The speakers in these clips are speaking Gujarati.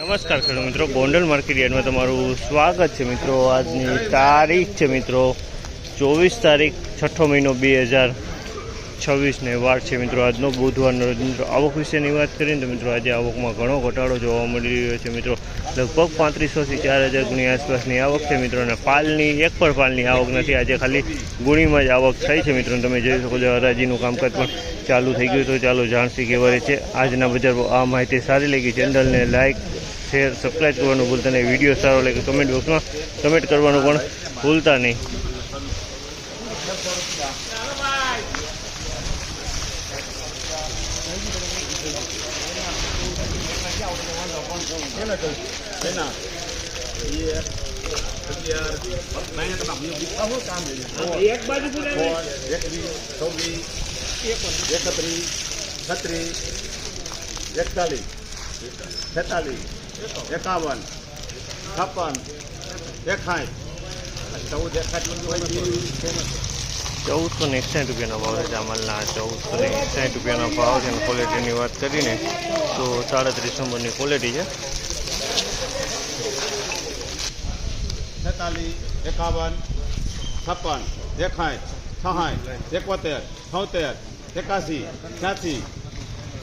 નમસ્કાર ખેડૂત મિત્રો, ગોંડલ માર્કેટ યાર્ડમાં તમારું સ્વાગત છે મિત્રો। આજની તારીખ છે મિત્રો 24 તારીખ 6 મહિનો 2026 ને વાર છે મિત્રો આજનો બુધવારનો રોજ। મિત્રો આવક વિશેની વાત કરીએ તો મિત્રો આજે આવકમાં ઘણો ઘટાડો જોવા મળી રહ્યો છે મિત્રો। લગભગ 3500થી 4000ની આસપાસની આવક છે મિત્રો। અને પાલની એક પણ પાલની આવક નથી। આજે ખાલી ગુણીમાં જ આવક થઈ છે મિત્રો। તમે જોઈ શકો છો હરાજીનું કામકાજ પણ ચાલુ થઈ ગયું। તો ચાલો જાણસી કેવા છે આજના બજાર। આ માહિતી સારી લાગી ચેનલને લાઈક શેર સબસ્ક્રાઈબ કરવાનું ભૂલતા નહીં। વિડીયો સારો લાગે કમેન્ટ બોક્સમાં કમેન્ટ કરવાનું પણ ભૂલતા નહીં। एकावन छप्पन 1461 રૂપિયાનો ભાવ છે જામલના। 1461 રૂપિયાનો ભાવ છે। ક્વોલિટીની વાત કરીને તો 37 નંબરની ક્વોલિટી છે। 46 51 56 61 66 71 81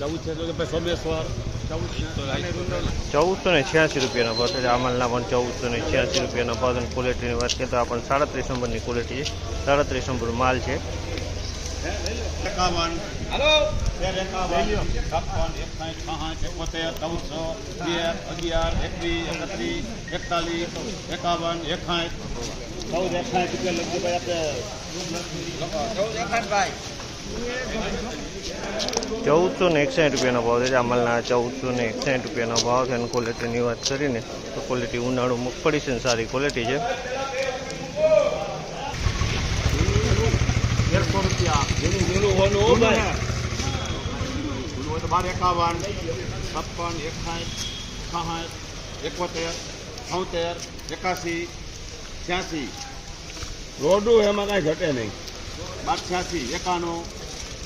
86 સોમેશ્વર 1486 રૂપિયાનો ભાવ છે જામલના। પણ 1486 રૂપિયાનો ભાવ છે। ક્વોલિટીની વાત કરીએ તો આ પણ 37 નંબરની ક્વોલિટી છે। 37 નંબર માલ છે। 51 हेलो 51 56 61 71 14 11 21 1461 રૂપિયાનો ભાવ છે જામલના। 1461 રૂપિયાનો ભાવ છે। અને ક્વોલિટીની વાત કરીને તો ક્વોલિટી ઉનાળુ મગફળી છે, સારી ક્વોલિટી છે। 150 रुपया 51 56 61 71 81 रोडू एम कहीं घटे नहीं 86 91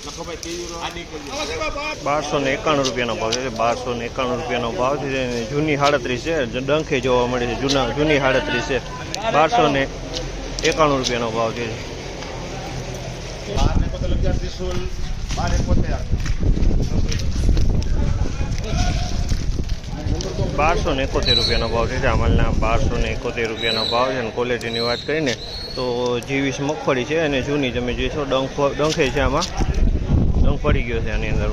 1291 રૂપિયાનો ભાવ છે। 1291 રૂપિયાનો ભાવ છે। જૂની 37 છે, ડંખે જોવા મળે છે। જૂની 37 છે। 1291 રૂપિયાનો ભાવ છે। 1271 રૂપિયાનો ભાવ છે જામલના। 1271 રૂપિયાનો ભાવ છે। અને ક્વોલિટીની વાત કરીને તો જીવીસ મગફળી છે અને જૂની તમે જોઈશો ડંખે છે, આમાં ડંખ પડી ગયો છે આની અંદર।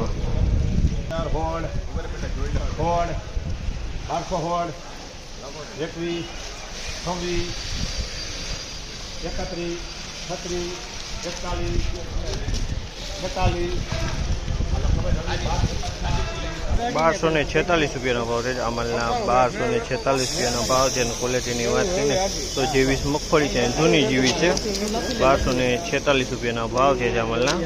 1246 રૂપિયાનો ભાવ છે જામલના। 1246 રૂપિયાનો ભાવ છે। અને ક્વોલિટીની વાત કરીને તો જીવીસ મગફળી છે, જૂની જીવી છે। 1246 રૂપિયાનો ભાવ છે જામલના।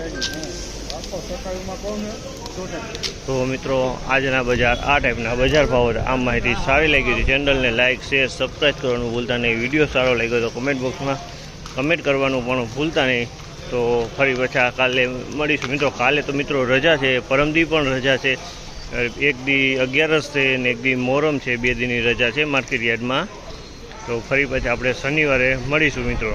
તો મિત્રો આજના બજાર આ ટાઈપના બજાર ભાવ આ માહિતી સારી લાગી હતી ચેનલને લાઈક શેર સબસ્ક્રાઈબ કરવાનું ભૂલતા નહીં। વિડીયો સારો લાગ્યો તો કમેન્ટ બોક્સમાં કમેન્ટ કરવાનું પણ ભૂલતા નહીં। તો ફરી પાછા કાલે મળીશું મિત્રો। કાલે તો મિત્રો રજા છે, પરમદી પણ રજા છે। એક દી 11 છે ને એક દી મોહરમ છે, 2 દીની રજા છે માર્કેટ યાર્ડમાં। તો ફરી પાછા આપણે શનિવારે મળીશું મિત્રો।